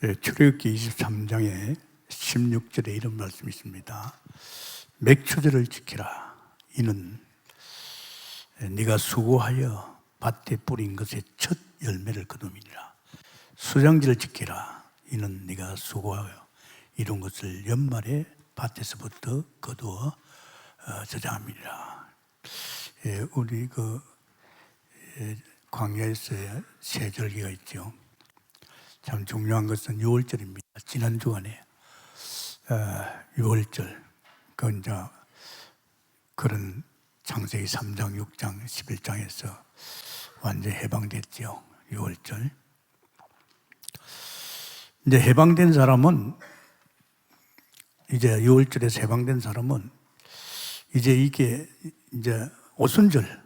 출애굽기 23장에 16절에 이런 말씀이 있습니다. 맥추절을 지키라. 이는 네가 수고하여 밭에 뿌린 것의 첫 열매를 거둠이니라. 수장절을 지키라. 이는 네가 수고하여 이룬 것을 연말에 밭에서부터 거두어 저장함이니라. 우리 광야에서의 세 절기가 있죠. 참 중요한 것은 6월절입니다. 지난 주간에 6월절, 그런 창세기 3장, 6장, 11장에서 완전히 해방됐죠. 6월절. 이제 해방된 사람은, 이제 6월절에서 해방된 사람은, 이게 오순절.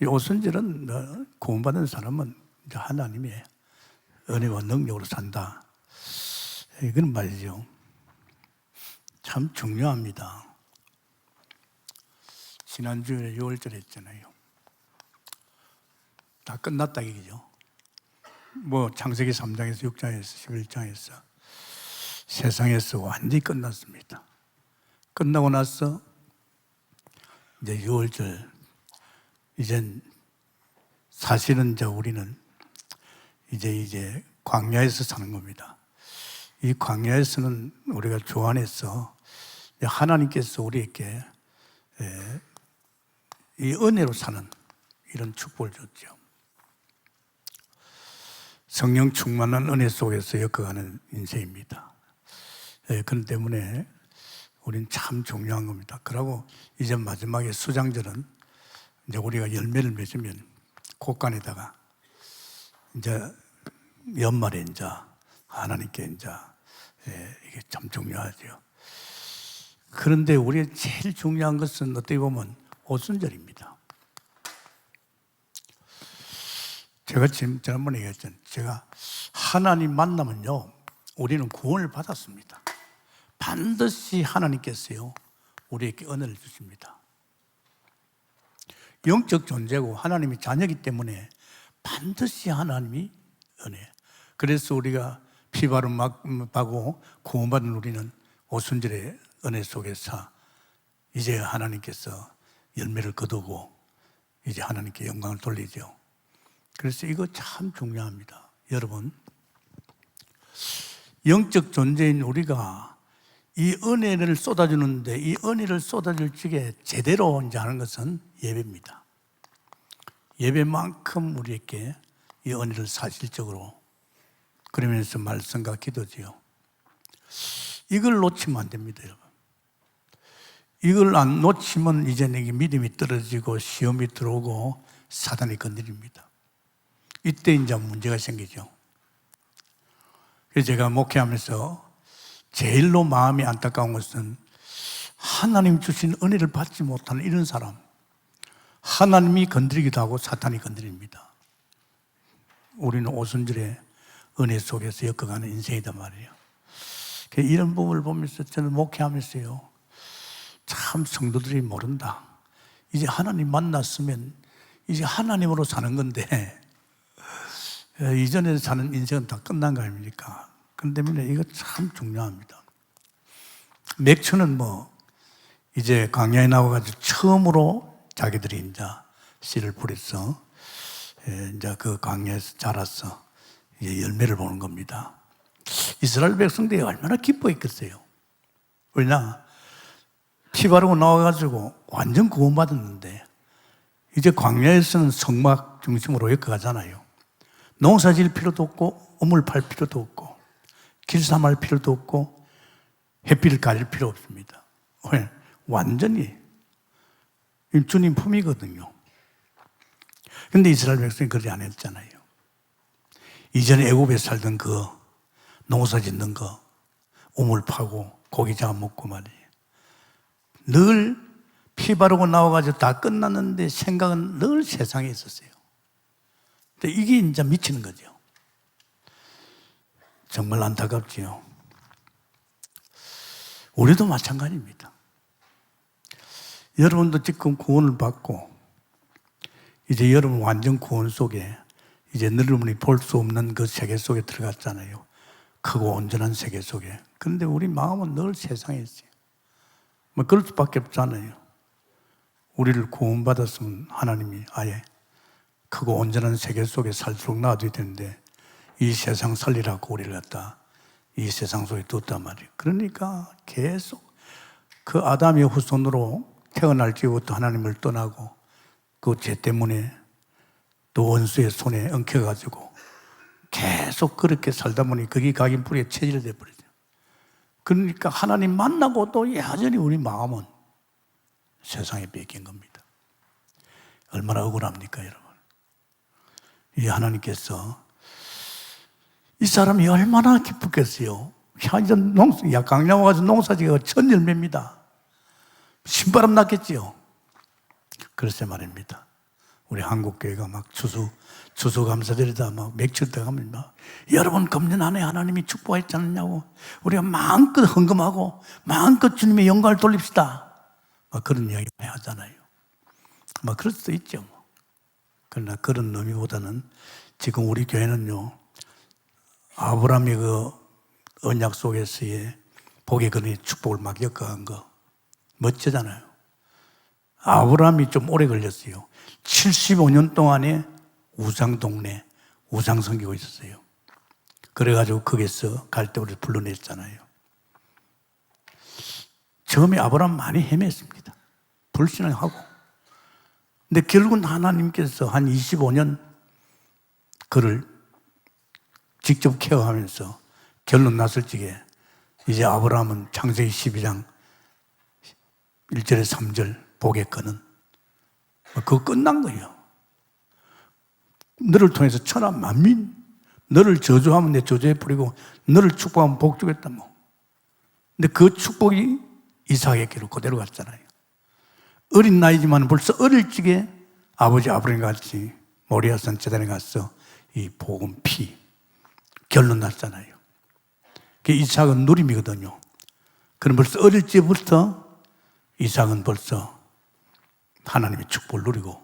이 오순절은 구원받은 사람은 이제 하나님의 은혜와 능력으로 산다. 이건 말이죠. 참 중요합니다. 지난주에 6월절 했잖아요. 다 끝났다 이거죠. 창세기 3장에서 6장에서 11장에서 세상에서 완전히 끝났습니다. 끝나고 나서 이제 6월절, 이젠 사실은 우리는 이제 광야에서 사는 겁니다. 이 광야에서는 우리가 주 안에서 하나님께서 우리에게 이 은혜로 사는 이런 축복을 줬죠. 성령 충만한 은혜 속에서 엮어가는 인생입니다. 그렇기 때문에 우리는 참 중요한 겁니다. 그러고 이제 마지막에 수장절은 이제 우리가 열매를 맺으면 곳간에다가 이제 연말에 이제 하나님께 이게 참 중요하죠. 그런데 우리가 제일 중요한 것은 어떻게 보면 오순절입니다. 제가 지난번에 얘기했잖아요. 제가 하나님 만나면요, 우리는 구원을 받았습니다. 반드시 하나님께서요, 우리에게 은혜를 주십니다. 영적 존재고 하나님이 자녀이기 때문에 반드시 하나님이 은혜. 그래서 우리가 피바름 받고 구원받은 우리는 오순절의 은혜 속에서 이제 하나님께서 열매를 거두고 이제 하나님께 영광을 돌리죠. 그래서 이거 참 중요합니다. 여러분, 영적 존재인 우리가 이 은혜를 쏟아주는데, 이 은혜를 쏟아줄 적에 제대로 이제 하는 것은 예배입니다. 예배만큼 우리에게 이 은혜를 사실적으로, 그러면서 말씀과 기도지요. 이걸 놓치면 안 됩니다, 여러분. 이걸 안 놓치면 이제 내게 믿음이 떨어지고 시험이 들어오고 사단이 건드립니다. 이때 이제 문제가 생기죠. 그래서 제가 목회하면서 제일로 마음이 안타까운 것은 하나님 주신 은혜를 받지 못하는 이런 사람, 하나님이 건드리기도 하고 사탄이 건드립니다. 우리는 오순절에 은혜 속에서 엮어가는 인생이단 말이에요. 이런 부분을 보면서 저는 목회하면서요, 참 성도들이 모른다. 이제 하나님 만났으면 이제 하나님으로 사는 건데 이전에 사는 인생은 다 끝난 거 아닙니까? 그렇기 때문에 이거 참 중요합니다. 맥주는 이제 광야에 나와가지고 처음으로 자기들이 이제 씨를 뿌려서 이제 그 광야에서 자라서 이제 열매를 보는 겁니다. 이스라엘 백성들이 얼마나 기뻐했겠어요. 왜냐? 피 바르고 나와가지고 완전 구원받았는데 이제 광야에서는 성막 중심으로 엮어가잖아요. 농사 지을 필요도 없고 우물 팔 필요도 없고 길쌈할 필요도 없고 햇빛을 가릴 필요 없습니다. 왜? 완전히 주님 품이거든요. 그런데 이스라엘 백성이 그러지 않았잖아요. 이전에 애굽에 살던 그 농사 짓는 거, 우물 파고 고기 잡아 먹고 말이에요. 늘 피 바르고 나와가지고 다 끝났는데 생각은 늘 세상에 있었어요. 근데 이게 이제 미치는 거죠. 정말 안타깝지요. 우리도 마찬가지입니다. 여러분도 지금 구원을 받고 이제 여러분 완전 구원 속에 이제 여러분이 볼 수 없는 그 세계 속에 들어갔잖아요. 크고 온전한 세계 속에. 그런데 우리 마음은 늘 세상에 있어요. 뭐 그럴 수밖에 없잖아요. 우리를 구원받았으면 하나님이 아예 크고 온전한 세계 속에 살도록 놔둬야 되는데 이 세상 살리라고 우리를 갖다 이 세상 속에 뒀단 말이에요. 그러니까 계속 그 아담의 후손으로 태어날 때부터 하나님을 떠나고 그 죄 때문에 또 원수의 손에 엉켜가지고 계속 그렇게 살다 보니 거기 각인 불에 체질돼 버리죠. 그러니까 하나님 만나고도 여전히 우리 마음은 세상에 뺏긴 겁니다. 얼마나 억울합니까, 여러분? 이 하나님께서 이 사람이 얼마나 기쁘겠어요. 강양 와서 농사지가 첫 열매입니다. 신바람 났겠지요. 그래서 말입니다. 우리 한국교회가 막 추수감사절이다 막 맥주 때 가면 막 여러분 금년 안에 하나님이 축복했지 않느냐고 우리가 마음껏 헌금하고 마음껏 주님의 영광을 돌립시다. 막 그런 이야기 많이 하잖아요. 막 그럴 수도 있죠. 그러나 그런 의미보다는 지금 우리 교회는요, 아브라함의 그 언약 속에서의 복의 근원의 축복을 막 엮어간 거 멋지잖아요. 아브라함이 좀 오래 걸렸어요. 75년 동안에 우상동네, 우상 섬기고 있었어요. 그래가지고 거기서 갈대우를 불러냈잖아요. 처음에 아브라함 많이 헤맸습니다. 불신하고. 근데 결국은 하나님께서 한 25년 그를 직접 케어하면서 결론 났을 적에 이제 아브라함은 창세기 12장 1절에 3절 복의 근원 그거 끝난 거예요. 너를 통해서 천하 만민 너를 저주하면 내 저주에 뿌리고 너를 축복하면 복 주겠다 뭐. 근데 그 축복이 이삭에게로 그대로 갔잖아요. 어린 나이지만 벌써 어릴 적에 아버지 아브라함 같이 모리아산 제단에 가서 이 복음 피 결론 났잖아요. 그 이삭은 누림이거든요. 그럼 벌써 어릴 적부터 이삭은 벌써 하나님의 축복을 누리고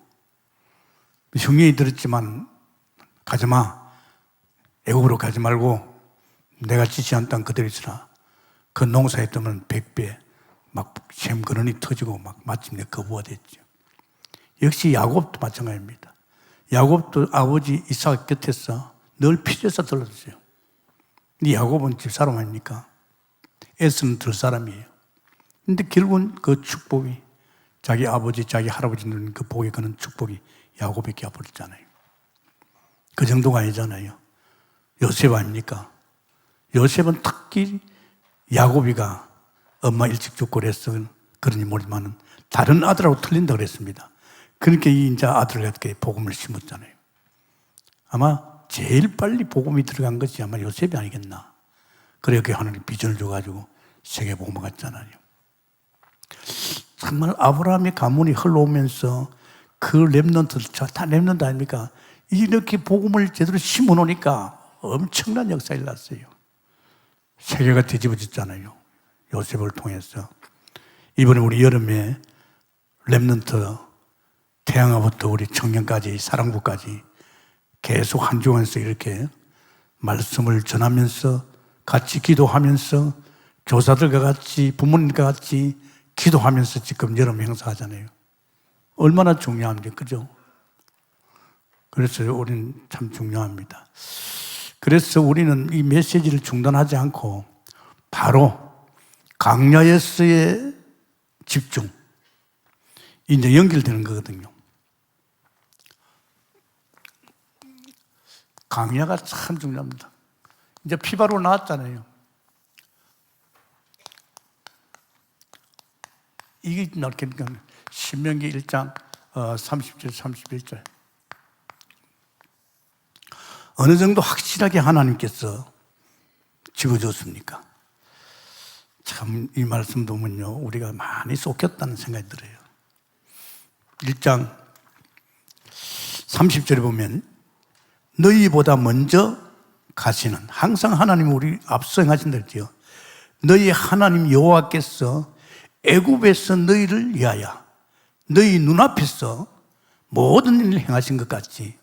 형님이 들었지만 가지마 애굽으로 가지 말고 내가 지시한 땅 그대로 있으라. 그 농사했더면 100배 막 샘 근원이 터지고 막 마침내 거부가 됐죠. 역시 야곱도 마찬가지입니다. 야곱도 아버지 이삭 곁에서 늘 피져서 들어줬어요. 이 야곱은 집사람 아닙니까? 에서는 들사람이에요. 근데 결국은 그 축복이 자기 아버지, 자기 할아버지 누린 그 복에 거는 축복이 야곱에게 와버렸잖아요. 그 정도가 아니잖아요. 요셉 아닙니까? 요셉은 특히 야곱이가 엄마 일찍 죽고 그래서 그러니 모르지만 다른 아들하고 틀린다고 그랬습니다. 그러니까 이 이제 아들을 갖게 복음을 심었잖아요. 아마 제일 빨리 복음이 들어간 것이 아마 요셉이 아니겠나. 그렇게 하나님 비전을 줘가지고 세계 복음을 갔잖아요. 정말 아브라함의 가문이 흘러오면서 그 렘넌트, 다 렘넌트 아닙니까? 이렇게 복음을 제대로 심어 놓으니까 엄청난 역사가 일어났어요. 세계가 뒤집어졌잖아요. 요셉을 통해서. 이번에 우리 여름에 렘넌트 태양아부터 우리 청년까지 사랑부까지 계속 한 주간씩 이렇게 말씀을 전하면서 같이 기도하면서 교사들과 같이 부모님과 같이 기도하면서 지금 여름 행사하잖아요. 얼마나 중요합니까? 그죠? 그래서 우리는 참 중요합니다. 그래서 우리는 이 메시지를 중단하지 않고 바로 강야에서의 집중 이제 연결되는 거거든요. 강야가 참 중요합니다. 이제 피바로 나왔잖아요. 이게 나오니까 신명기 1장 30절 31절 어느 정도 확실하게 하나님께서 집어줬습니까? 참 이 말씀 보면요 우리가 많이 쏟겼다는 생각이 들어요. 1장 30절에 보면 너희보다 먼저 가시는 항상 하나님 우리 앞서 행하신다 했지요. 너희 하나님 여호와께서 애굽에서 너희를 위하여 너희 눈앞에서 모든 일을 행하신 것 같이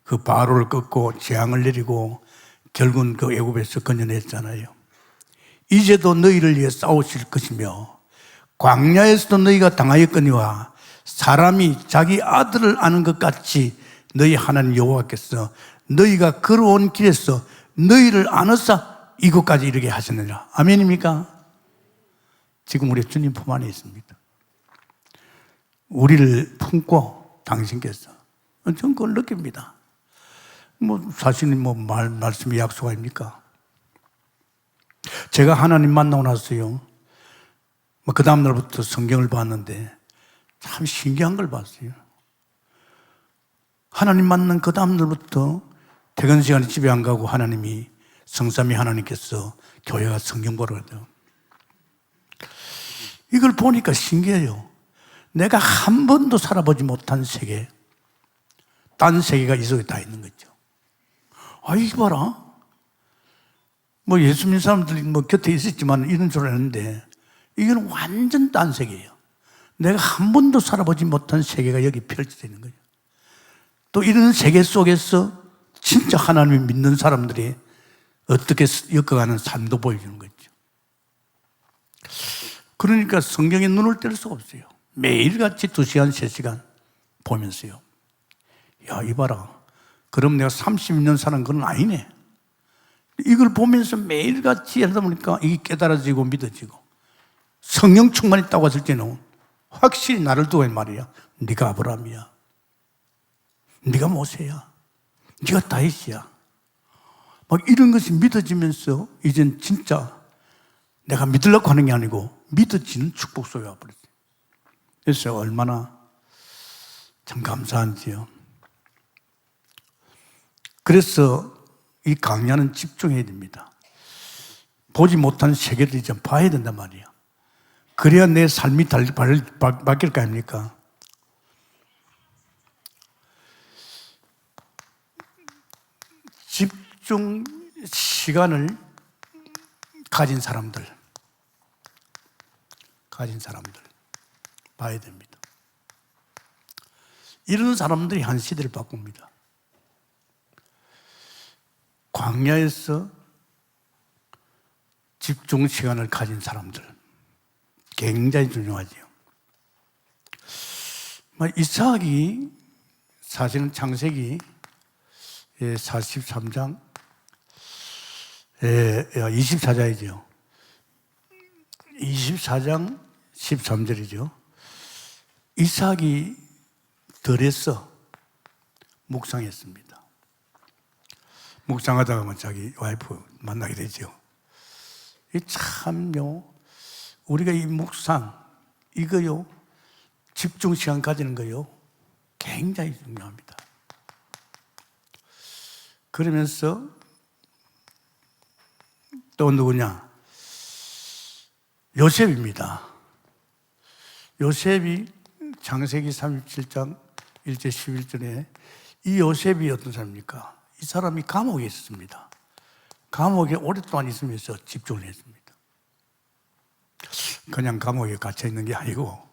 그 바로를 꺾고 재앙을 내리고 결국은 그 애굽에서 건져냈잖아요. 이제도 너희를 위해 싸우실 것이며 광야에서도 너희가 당하였거니와 사람이 자기 아들을 아는 것 같이 너희 하나님 여호와께서 너희가 걸어온 길에서 너희를 안으사 이곳까지 이르게 하셨느니라. 아멘입니까? 지금 우리 주님 품 안에 있습니다. 우리를 품고 당신께서, 저는 그걸 느낍니다. 사실은 말씀이 약속 아닙니까? 제가 하나님 만나고 나서요, 그 다음날부터 성경을 봤는데 참 신기한 걸 봤어요. 하나님 만난 그 다음날부터 퇴근 시간에 집에 안 가고 하나님이, 성삼위 하나님께서 교회가 성경 보러 가요. 이걸 보니까 신기해요. 내가 한 번도 살아보지 못한 세계, 딴 세계가 이 속에 다 있는 거죠. 이거 봐라. 예수 믿는 사람들이 곁에 있었지만 이런 줄 알았는데, 이건 완전 딴 세계예요. 내가 한 번도 살아보지 못한 세계가 여기 펼쳐져 있는 거예요. 또 이런 세계 속에서 진짜 하나님을 믿는 사람들이 어떻게 엮어가는 삶도 보여주는 거죠. 그러니까 성경에 눈을 뗄 수가 없어요. 매일같이 2시간, 3시간 보면서요. 야, 이봐라. 그럼 내가 30년 사는 건 아니네. 이걸 보면서 매일같이 하다 보니까 이게 깨달아지고 믿어지고, 성령 충만했다고 했을 때는 확실히 나를 두고 말이야. 네가 아브라함이야. 네가 모세야. 네가 다윗이야. 이런 것이 믿어지면서 이젠 진짜 내가 믿으려고 하는 게 아니고 믿어지는 축복 속에 와버렸어요. 그래서 얼마나 참 감사한지요. 그래서 이 강야는 집중해야 됩니다. 보지 못한 세계를 이제 봐야 된단 말이에요. 그래야 내 삶이 바뀔 거 아닙니까? 집중 시간을 가진 사람들 봐야 됩니다. 이런 사람들이 한 시대를 바꿉니다. 광야에서 집중 시간을 가진 사람들 굉장히 중요하지요. 이삭이 사실은 창세기 43장 24장이죠. 24장 13절이죠. 이삭이 들에서 묵상했습니다. 묵상하다가 자기 와이프 만나게 되죠. 참요, 우리가 이 묵상, 이거요, 집중 시간 가지는 거요, 굉장히 중요합니다. 그러면서 또 누구냐? 요셉입니다. 요셉이 창세기 37장 1절 11절에 이 요셉이 어떤 사람입니까? 이 사람이 감옥에 있었습니다. 감옥에 오랫동안 있으면서 집중을 했습니다. 그냥 감옥에 갇혀 있는 게 아니고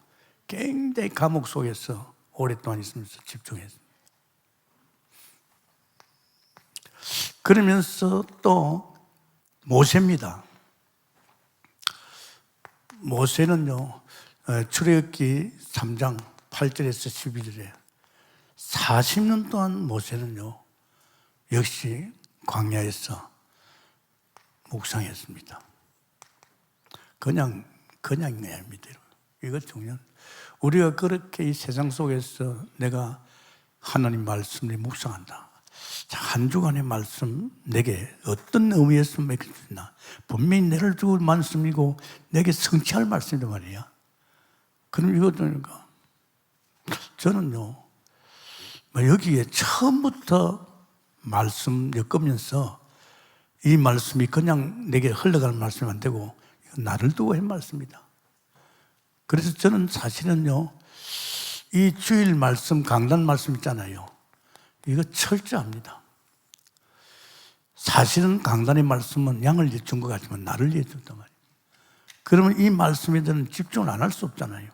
굉장히 감옥 속에서 오랫동안 있으면서 집중했습니다. 그러면서 또 모세입니다. 모세는요, 출애굽기 3장 8절에서 12절에 40년 동안 모세는요, 역시 광야에서 묵상했습니다. 그냥 내입니다. 이거 중요한. 우리가 그렇게 이 세상 속에서 내가 하나님 말씀을 묵상한다. 한 주간의 말씀 내게 어떤 의미에서 맡겨주나, 분명히 내를 죽을 말씀이고 내게 성취할 말씀이란 말이야. 그럼 이것도니까 저는요, 여기에 처음부터 말씀 엮으면서 이 말씀이 그냥 내게 흘러가는 말씀이 안 되고 나를 두고 한 말씀이다. 그래서 저는 사실은요, 이 주일 말씀, 강단 말씀 있잖아요, 이거 철저합니다. 사실은 강단의 말씀은 양을 위해 준 것 같지만 나를 위해 준단 말이에요. 그러면 이 말씀에 대한 집중을 안 할 수 없잖아요.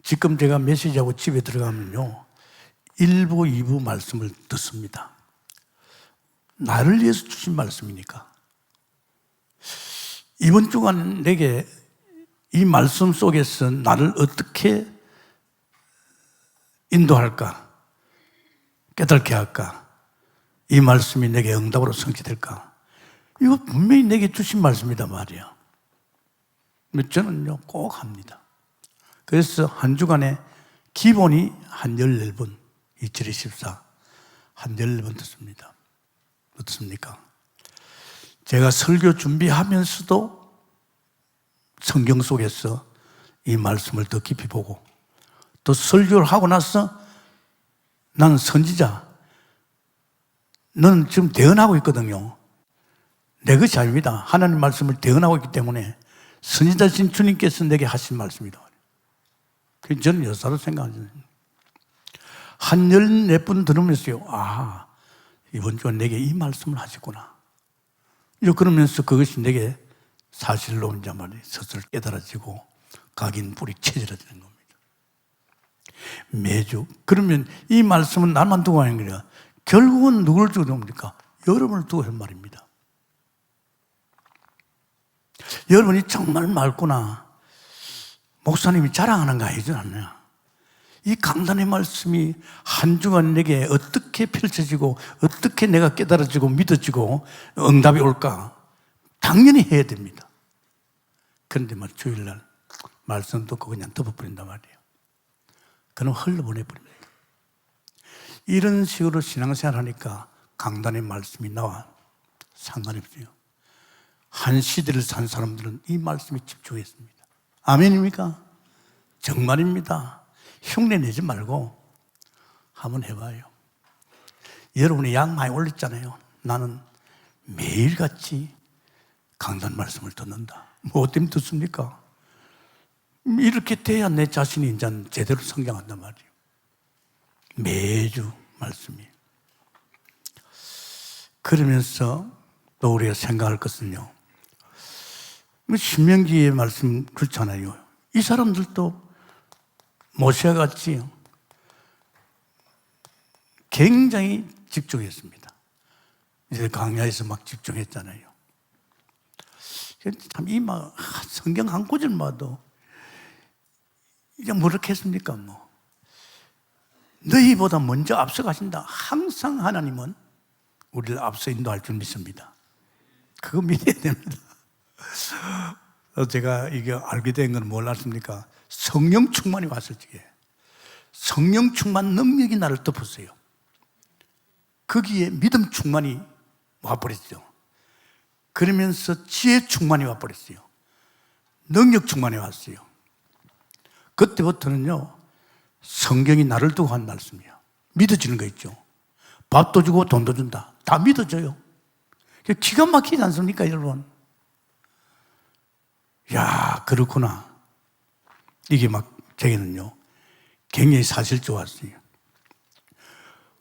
지금 제가 메시지하고 집에 들어가면요, 1부, 2부 말씀을 듣습니다. 나를 위해서 주신 말씀이니까. 이번 주간 내게 이 말씀 속에서 나를 어떻게 인도할까? 깨닫게 할까? 이 말씀이 내게 응답으로 성취될까? 이거 분명히 내게 주신 말씀이다 말이야. 근데 저는요, 꼭 합니다. 그래서 한 주간에 기본이 한 14번, 2724, 한 14번 듣습니다. 어떻습니까? 제가 설교 준비하면서도 성경 속에서 이 말씀을 더 깊이 보고, 또 설교를 하고 나서 나는 선지자, 너는 지금 대언하고 있거든요. 내 것이 아닙니다. 하나님 말씀을 대언하고 있기 때문에 선지자신 주님께서 내게 하신 말씀이다. 그래서 저는 여사로 생각합니다. 한 14번 들으면서요, 아, 이번 주에 내게 이 말씀을 하셨구나. 그러면서 그것이 내게 사실로 이제 말이 스스로 깨달아지고 각인 뿌리 체질화되는 겁니다. 매주. 그러면 이 말씀은 나만 두고 하는 게 아니라 결국은 누구를 두고 합니까? 여러분을 두고 한 말입니다. 여러분이 정말 맑구나. 목사님이 자랑하는 거 아니지 않냐? 이 강단의 말씀이 한 주간 내게 어떻게 펼쳐지고 어떻게 내가 깨달아지고 믿어지고 응답이 올까? 당연히 해야 됩니다. 그런데 말 주일날 말씀 듣고 그냥 덮어버린단 말이에요. 그럼 흘러보내버립니다. 이런 식으로 신앙생활 하니까 강단의 말씀이 나와 상관이 없어요. 한 시대를 산 사람들은 이 말씀에 집중했습니다. 아멘입니까? 정말입니다. 흉내 내지 말고 한번 해봐요. 여러분이 양 많이 올렸잖아요. 나는 매일같이 강단 말씀을 듣는다. 뭐 때문에 듣습니까? 이렇게 돼야 내 자신이 이제 제대로 성장한단 말이에요. 매주 말씀이. 그러면서 또 우리가 생각할 것은요, 신명기의 말씀 그렇잖아요. 이 사람들도 모세같이 굉장히 집중했습니다. 이제 강야에서 막 집중했잖아요. 참 이 막 성경 한 구절마다 이제 뭐렇게 했습니까? 뭐 너희보다 먼저 앞서가신다. 항상 하나님은 우리를 앞서 인도할 줄 믿습니다. 그거 믿어야 됩니다. 제가 이게 알게 된 건 몰랐습니까? 성령 충만이 왔을 적에 성령 충만 능력이 나를 덮었어요. 거기에 믿음 충만이 와버렸죠. 그러면서 지혜 충만이 와버렸어요. 능력 충만이 왔어요. 그때부터는요, 성경이 나를 두고 한 말씀이야. 믿어지는 거 있죠. 밥도 주고 돈도 준다. 다 믿어져요. 기가 막히지 않습니까, 여러분? 야, 그렇구나. 이게 막 제게는요, 굉장히 사실적 왔어요.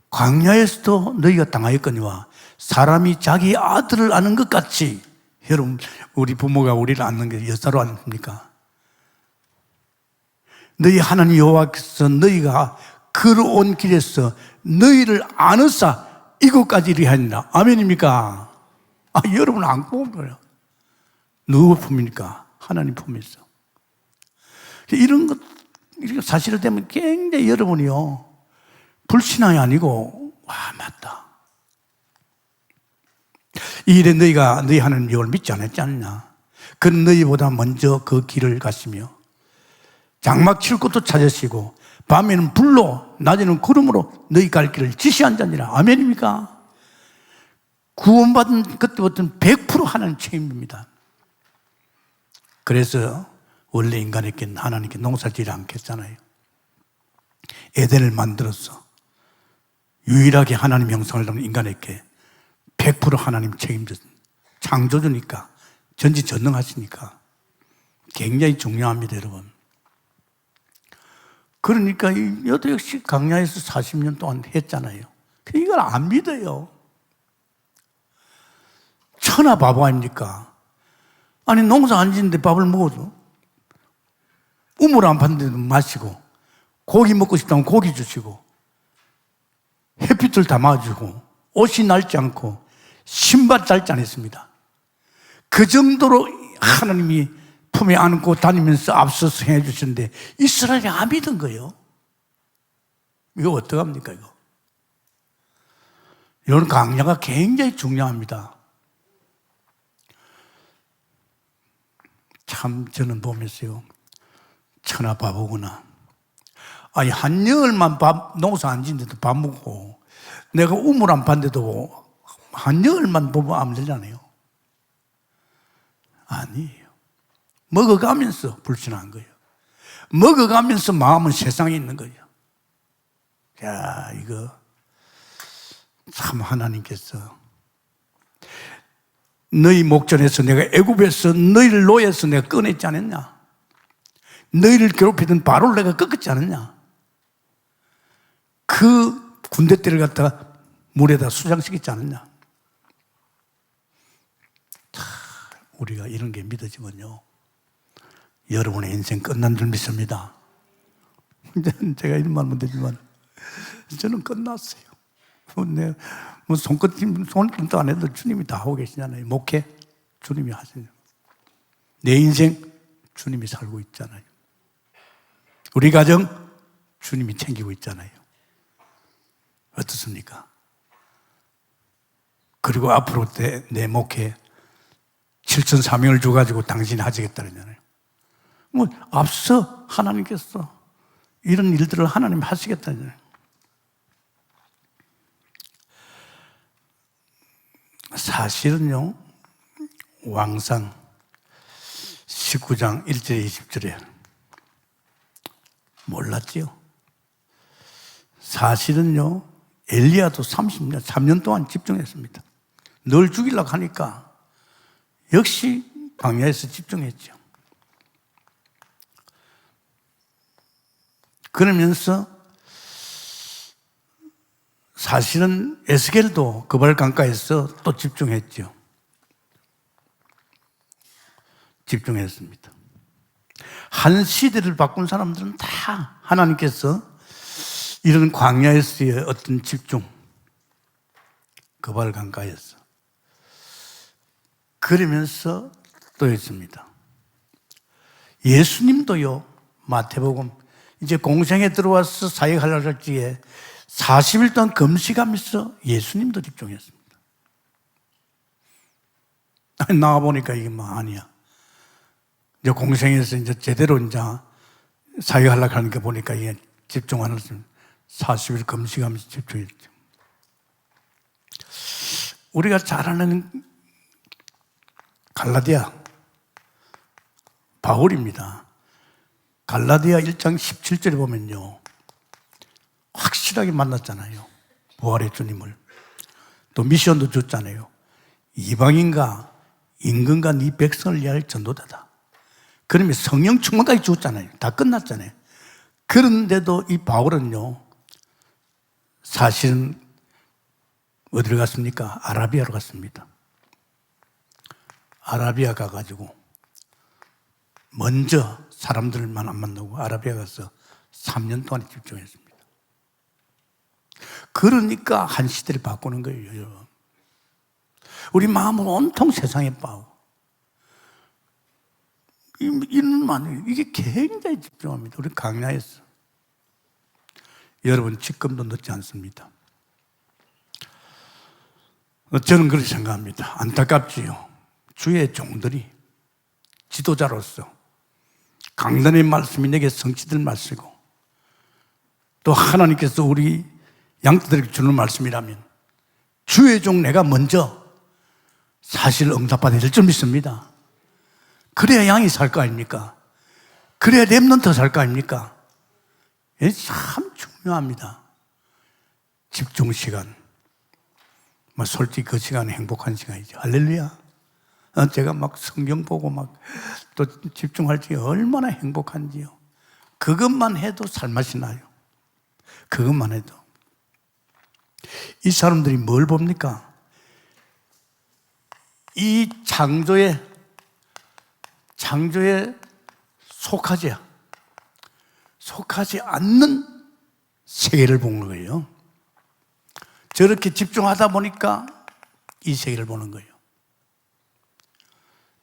광야에서도 너희가 당하였거니와 사람이 자기 아들을 아는 것 같이, 여러분, 우리 부모가 우리를 아는 게 여자로 아닙니까? 너희 하나님 여호와께서 너희가 걸어온 길에서 너희를 아느사 이곳까지 이르게 하니라. 아멘입니까? 아, 여러분 안 꼽은 거예요. 누구 품입니까? 하나님 품에서. 이런 것, 이렇게 사실을 되면 굉장히 여러분이요, 불신앙이 아니고, 와, 맞다. 이 일에 너희가 너희 하나님 여호와를 믿지 않았지 않냐? 그는 너희보다 먼저 그 길을 가시며 장막 칠 곳도 찾으시고 밤에는 불로 낮에는 구름으로 너희 갈 길을 지시한 자니라. 아멘입니까? 구원받은 그때부터는 100% 하나님 책임입니다. 그래서 원래 인간에게 하나님께 농사지지 않겠잖아요. 에덴을 만들어서 유일하게 하나님 형상을 담은 인간에게 100% 하나님 책임졌습니다. 창조주니까, 전지전능하시니까 굉장히 중요합니다, 여러분. 그러니까 여도 역시 광야에서 40년 동안 했잖아요. 이걸 안 믿어요. 천하 바보 아닙니까? 아니, 농사 안 짓는데 밥을 먹어줘. 우물 안 파는데도 마시고, 고기 먹고 싶다면 고기 주시고, 햇빛을 담아주고, 옷이 낡지 않고, 신발 닳지 않았습니다. 그 정도로 하나님이 품에 안고 다니면서 앞서서 해 주셨는데 이스라엘이 안 믿은 거예요. 이거 어떡합니까 이거? 이런 강야가 굉장히 중요합니다. 참 저는 보면서요, 천하 바보구나. 아니 한여흘만 농사 안 짓는데도 밥 먹고, 내가 우물 안 봤는데도 한여흘만 보면 안 되잖아요. 아니에요. 먹어가면서 불신한 거예요. 먹어가면서 마음은 세상에 있는 거예요. 야, 이거 참 하나님께서 너희 목전에서 내가 애굽에서 너희를 노예에서 내가 꺼냈지 않았냐? 너희를 괴롭히던 바로를 내가 꺾었지 않았냐? 그 군대떼를 갖다가 물에다 수장시켰지 않았냐? 우리가 이런 게 믿어지면요, 여러분의 인생 끝난 줄 믿습니다. 제가 이런 말은 되지만 저는 끝났어요. 손끝도 안 해도 주님이 다 하고 계시잖아요. 목회 주님이 하시죠. 내 인생 주님이 살고 있잖아요. 우리 가정 주님이 챙기고 있잖아요. 어떻습니까? 그리고 앞으로 내 목회 7천 사명을 줘가지고 당신이 하시겠다 그러잖아요. 뭐 앞서 하나님께서 이런 일들을 하나님 하시겠다 그러잖아요. 사실은요, 왕상 19장 1절 20절에 몰랐지요. 사실은요, 엘리야도 3년 동안 집중했습니다. 널 죽이려고 하니까 역시 광야에서 집중했죠. 그러면서 사실은 에스겔도 그발 강가에서 또 집중했죠. 집중했습니다. 한 시대를 바꾼 사람들은 다 하나님께서 이런 광야에서의 어떤 집중, 그발 강가에서 그러면서 또 있습니다. 예수님도요, 마태복음 이제 공생에 들어와서 사역하려고 할 때에 40일 동안 금식하면서 예수님도 집중했습니다. 나와보니까 이게 뭐 아니야. 이제 공생에서 이제 제대로 이제 사역하려고 하니까 보니까 이게 집중하는 40일 금식하면서 집중했죠. 우리가 잘 아는 갈라디아 바울입니다. 갈라디아 1장 17절에 보면요, 확실하게 만났잖아요. 부활의 주님을. 또 미션도 줬잖아요. 이방인과 임금과 네 백성을 위하여 전도자다. 그러면 성령 충만까지 줬잖아요. 다 끝났잖아요. 그런데도 이 바울은요, 사실은 어디로 갔습니까? 아라비아로 갔습니다. 아라비아 가가지고 먼저 사람들만 안 만나고 아라비아 가서 3년 동안 집중했습니다. 그러니까 한 시대를 바꾸는 거예요, 여러분. 우리 마음은 온통 세상에 빠고 이런 이게 굉장히 집중합니다. 우리 강야에서. 여러분, 지금도 늦지 않습니다. 저는 그렇게 생각합니다. 안타깝지요. 주의 종들이 지도자로서 강단의 말씀이 내게 성취될 말씀이고, 또 하나님께서 우리 양떼들에게 주는 말씀이라면 주의 종 내가 먼저 사실 응답받아야 될 줄 믿습니다. 그래야 양이 살 거 아닙니까? 그래야 렘넌트 살 거 아닙니까? 이게 참 중요합니다. 집중 시간. 솔직히 그 시간은 행복한 시간이죠. 할렐루야. 제가 막 성경 보고 막 또 집중할 때 얼마나 행복한지요. 그것만 해도 살맛이 나요. 그것만 해도. 이 사람들이 뭘 봅니까? 이 창조에 속하지 않는 세계를 보는 거예요. 저렇게 집중하다 보니까 이 세계를 보는 거예요.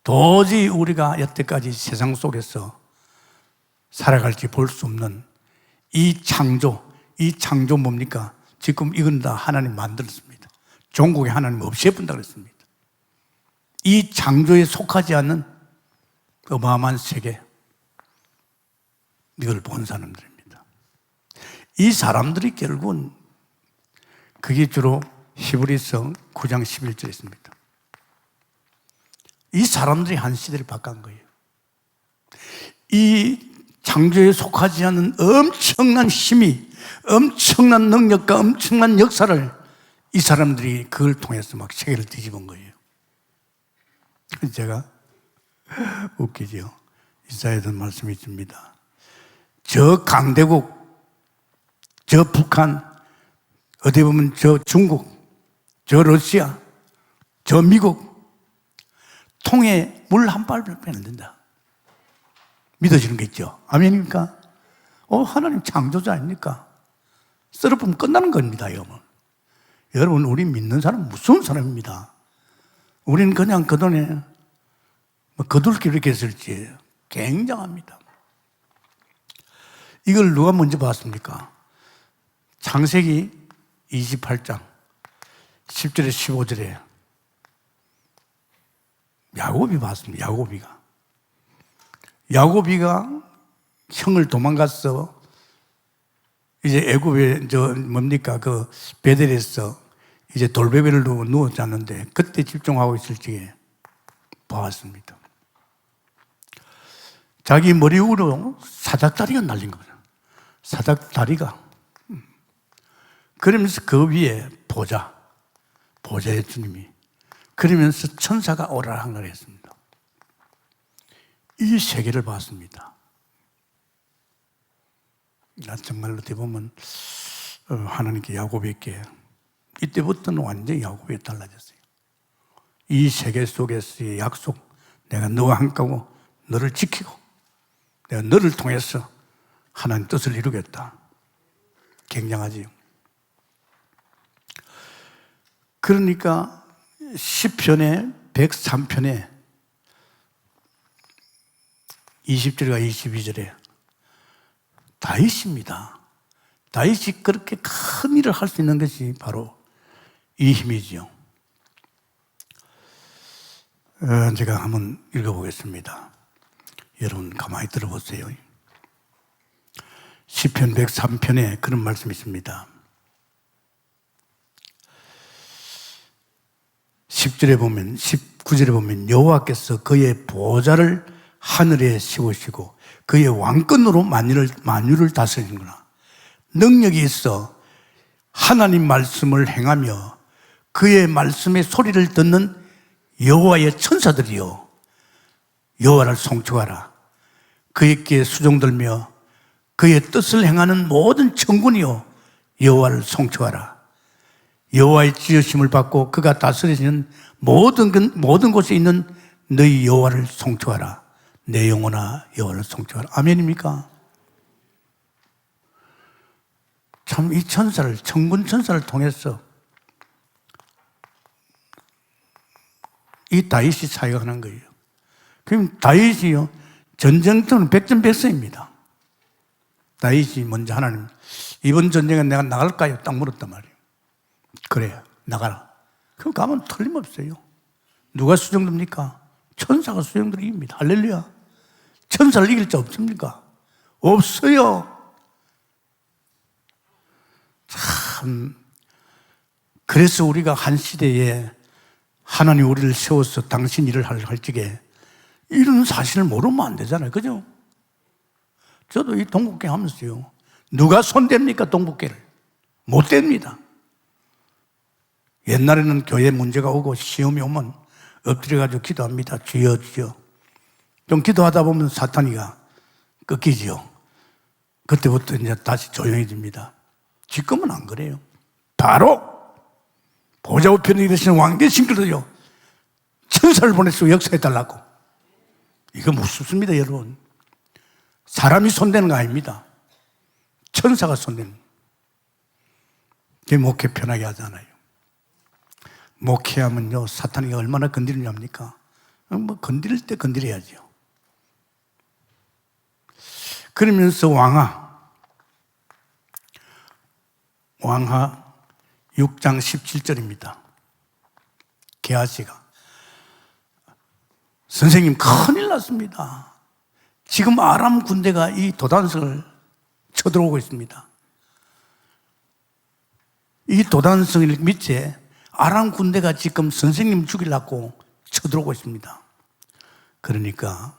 도저히 우리가 여태까지 세상 속에서 살아갈지 볼 수 없는 이 창조 뭡니까? 지금 이건 다 하나님 만들었습니다. 종국에 하나님 없애본다고 그랬습니다. 이 창조에 속하지 않는 어마어마한 세계, 이걸 본 사람들입니다. 이 사람들이 결국은 그게 주로 히브리서 9장 11절에 있습니다. 이 사람들이 한 시대를 바꾼 거예요. 이 창조에 속하지 않은 엄청난 힘이, 엄청난 능력과 엄청난 역사를 이 사람들이 그걸 통해서 막 세계를 뒤집은 거예요. 제가 웃기죠. 이사야던 말씀이 있습니다. 저 강대국, 저 북한, 어디 보면 저 중국, 저 러시아, 저 미국, 통에 물 한 발을 빼면 된다. 믿어지는 게 있죠. 아멘입니까? 하나님 창조자 아닙니까? 썰어보면 끝나는 겁니다, 여러분. 여러분, 우리 믿는 사람은 무서운 사람입니다. 우리는 그냥 그 돈에 거둘기 이렇게 했을지 굉장합니다. 이걸 누가 먼저 봤습니까? 창세기 28장 10절에 15절에 야곱이 봤습니다. 야곱이가 형을 도망갔어. 이제 애굽에 그 베델에서 이제 돌베개를 두고 누워 잤는데 그때 집중하고 있을 적에 보았습니다. 자기 머리 위로 사닥다리가 날린 거죠. 사닥다리가. 그러면서 그 위에 보좌의 주님이, 그러면서 천사가 오라락날 했습니다. 이 세계를 봤습니다. 나 정말로 어떻게 보면 하나님께 야곱에게 이때부터는 완전히 야곱이 달라졌어요. 이 세계 속에서의 약속, 내가 너와 함께하고 너를 지키고 내가 너를 통해서 하나님 뜻을 이루겠다. 굉장하지요. 그러니까 시편의 103편에 20절과 22절에 다윗입니다. 다윗이 그렇게 큰 일을 할 수 있는 것이 바로 이 힘이지요. 제가 한번 읽어보겠습니다. 여러분 가만히 들어보세요. 시편 103편에 그런 말씀이 있습니다. 10절에 보면, 19절에 보면 여호와께서 그의 보좌를 하늘에 세우시고 그의 왕권으로 만유를 다스리는구나. 능력이 있어 하나님 말씀을 행하며 그의 말씀의 소리를 듣는 여호와의 천사들이요, 여호와를 송축하라. 그에게 수종들며 그의 뜻을 행하는 모든 천군이요, 여호와를 송축하라. 여호와의 지으심을 받고 그가 다스리시는 모든 곳에 있는 너희 여호와를 송축하라. 내 영혼아 여호와를 송축하라. 아멘입니까? 참 이 천사를, 천군 천사를 통해서 이 다윗이 사역하는 거예요. 그럼 다윗이요, 전쟁터는 백전백승입니다. 다윗이 먼저 하나님, 이번 전쟁에 내가 나갈까요? 딱 물었단 말이에요. 그래, 나가라. 그럼 가면 틀림없어요. 누가 수정됩니까? 천사가 수정들을 이깁니다. 할렐루야. 천사를 이길 자 없습니까? 없어요. 참, 그래서 우리가 한 시대에 하나님 우리를 세워서 당신 일을 할 적에 이런 사실을 모르면 안 되잖아요. 그죠? 저도 이 동국계 하면서요, 누가 손댑니까? 동국계를. 못 댑니다. 옛날에는 교회 문제가 오고 시험이 오면 엎드려가지고 기도합니다. 주여 주여. 좀 기도하다 보면 사탄이가 꺾이지요. 그때부터 이제 다시 조용해집니다. 지금은 안 그래요. 바로 보좌 우편에 계시는 왕 대신께서요, 천사를 보내서 역사해달라고. 이거 무섭습니다, 여러분. 사람이 손대는 거 아닙니다. 천사가 손대는. 제 목회 편하게 하잖아요. 목회하면요, 사탄이 얼마나 건드리냐입니까? 뭐 건드릴 때 건드려야죠. 그러면서 왕하 6장 17절입니다. 게하시가 선생님 큰일 났습니다. 지금 아람 군대가 이 도단성을 쳐들어오고 있습니다. 이 도단성 밑에 아람 군대가 지금 선생님 죽이려고 쳐들어오고 있습니다. 그러니까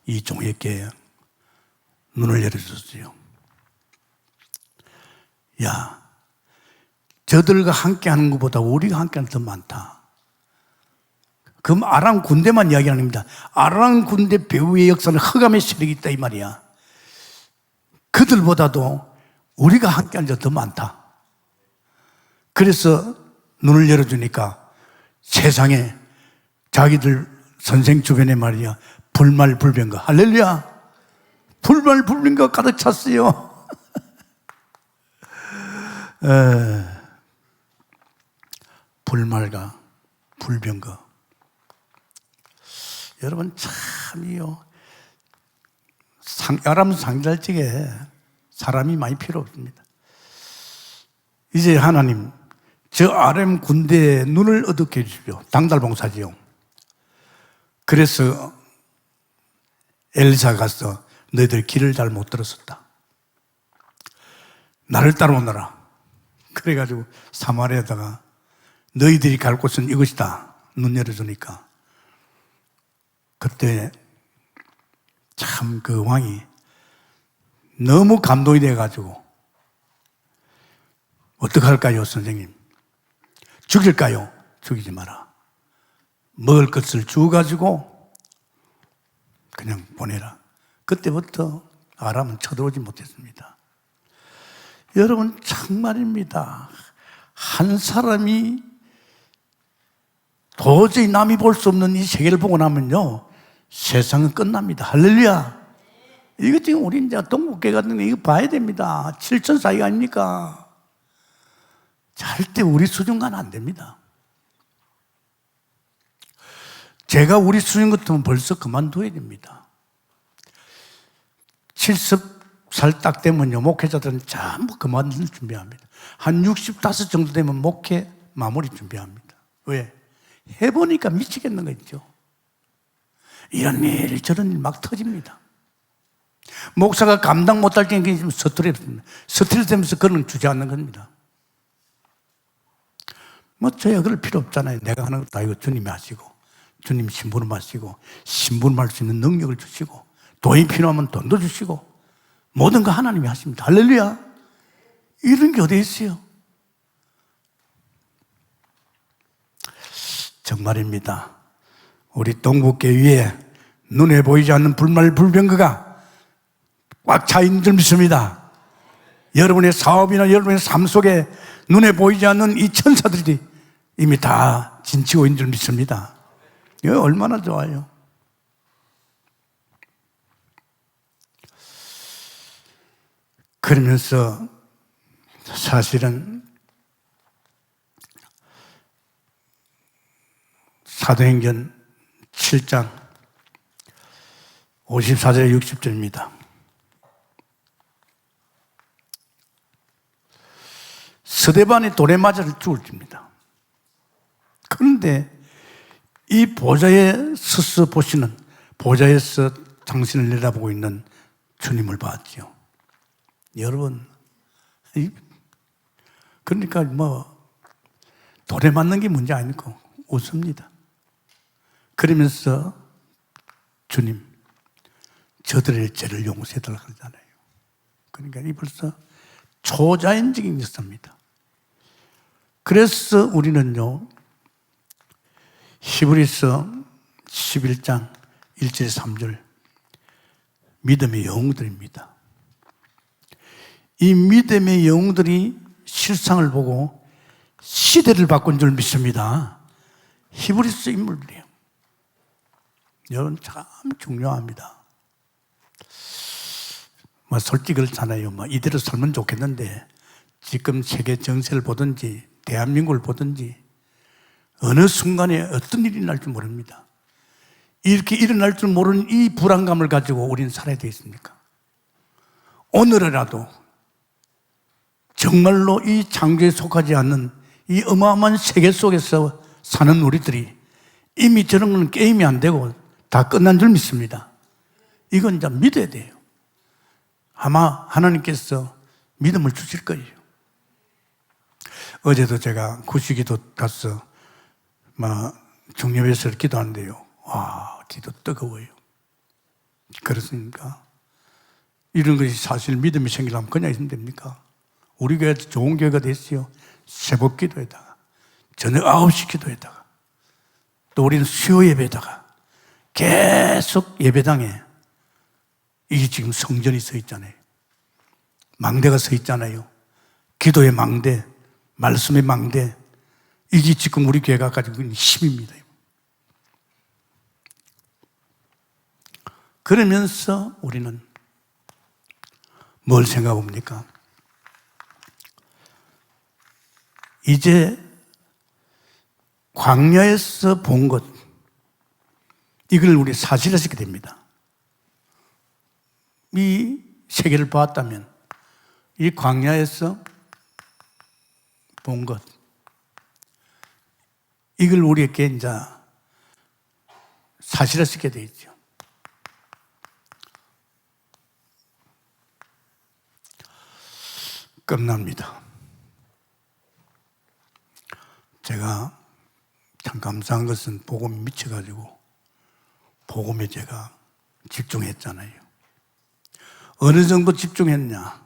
이 종에게 눈을 열어줬어요. 야, 저들과 함께 하는 것보다 우리가 함께 하는 게 더 많다. 그럼 아람 군대만 이야기하는 겁니다. 아람 군대 배후의 역사는 흑암의 세력이 있다 이 말이야. 그들보다도 우리가 함께 하는 게 더 많다. 그래서 눈을 열어주니까 세상에 자기들 선생 주변에 말이야 불말불변과 할렐루야 불말불변과 가득 찼어요. 불말과 불변과 여러분 참이요 아람 상달직에 사람이 많이 필요 없습니다. 이제 하나님 저 아람 군대에 눈을 어둡게 해주십시오. 당달봉사지요. 그래서 엘리사가 가서 너희들 길을 잘 못 들었었다. 나를 따라오너라. 그래가지고 사마리아에다가 너희들이 갈 곳은 이것이다. 눈 열어주니까 그때 참 그 왕이 너무 감동이 돼가지고 어떡할까요, 선생님? 죽일까요? 죽이지 마라. 먹을 것을 주어가지고 그냥 보내라. 그때부터 아람은 쳐들어오지 못했습니다. 여러분 정말입니다. 한 사람이 도저히 남이 볼 수 없는 이 세계를 보고 나면요 세상은 끝납니다. 할렐루야. 이거 지금 우리 이제 동국계 같은 거 이거 봐야 됩니다. 7천 사이 아닙니까? 절대 우리 수준과는 안 됩니다. 제가 우리 수준 같으면 벌써 그만둬야 됩니다. 70살 딱 되면요 목회자들은 전부 그만둘 준비합니다. 한 65 정도 되면 목회 마무리 준비합니다. 왜? 해보니까 미치겠는 거 있죠. 이런 일 저런 일 막 터집니다. 목사가 감당 못할 때 스트레스 되면서 그런 주저앉는 겁니다. 뭐 저야 그럴 필요 없잖아요. 내가 하는 것도 아니고 주님이 하시고 주님 신부름 하시고 신부름할 수 있는 능력을 주시고 돈이 필요하면 돈도 주시고 모든 거 하나님이 하십니다. 할렐루야. 이런 게 어디 있어요? 정말입니다. 우리 동국계 위에 눈에 보이지 않는 불말불변거가 꽉 차 있는 줄 믿습니다. 여러분의 사업이나 여러분의 삶 속에 눈에 보이지 않는 이 천사들이 이미 다 진치고 있는 줄 믿습니다. 이거 얼마나 좋아요. 그러면서 사실은 사도행전 7장 54절에 60절입니다. 스데반이 돌에 맞아 죽을 때입니다. 그런데 이 보좌에 서서 보시는 보좌에서 당신을 내다보고 있는 주님을 봤죠. 여러분, 그러니까 뭐 돌에 맞는 게 문제 아니고 웃습니다. 그러면서 주님, 저들의 죄를 용서해달라고 그러잖아요. 그러니까 이 벌써 초자연적인 역사입니다. 그래서 우리는요, 히브리서 11장 1절 3절 믿음의 영웅들입니다. 이 믿음의 영웅들이 실상을 보고 시대를 바꾼 줄 믿습니다. 히브리서 인물들이에요. 여러분 참 중요합니다. 뭐 솔직히 그렇잖아요. 뭐 이대로 살면 좋겠는데 지금 세계 정세를 보든지 대한민국을 보든지 어느 순간에 어떤 일이 날 줄 모릅니다. 이렇게 일어날 줄 모르는 이 불안감을 가지고 우리는 살아야 되겠습니까? 오늘이라도 정말로 이 창조에 속하지 않는 이 어마어마한 세계 속에서 사는 우리들이 이미 저런 건 게임이 안 되고 다 끝난 줄 믿습니다. 이건 이제 믿어야 돼요. 아마 하나님께서 믿음을 주실 거예요. 어제도 제가 구시기도 가서 중립에서 기도하는데요. 와, 기도 뜨거워요. 그렇습니까? 이런 것이 사실 믿음이 생기려면 그냥 있으면 됩니까? 우리 교회 좋은 교회가 됐어요. 새벽 기도에다가, 저녁 9시 기도에다가, 또 우리는 수요 예배에다가 계속 예배당에 이게 지금 성전이 서 있잖아요. 망대가 서 있잖아요. 기도의 망대, 말씀의 망대. 이게 지금 우리 교회가 가지고 있는 힘입니다. 그러면서 우리는 뭘 생각합니까? 이제 광야에서 본 것, 이걸 우리 사실화시키게 됩니다. 이 세계를 봤다면 이 광야에서 본 것, 이걸 우리에게 이제 사실화시키게 되어 있죠. 끝납니다. 제가 참 감사한 것은 복음에 미쳐가지고 복음에 제가 집중했잖아요. 어느 정도 집중했냐?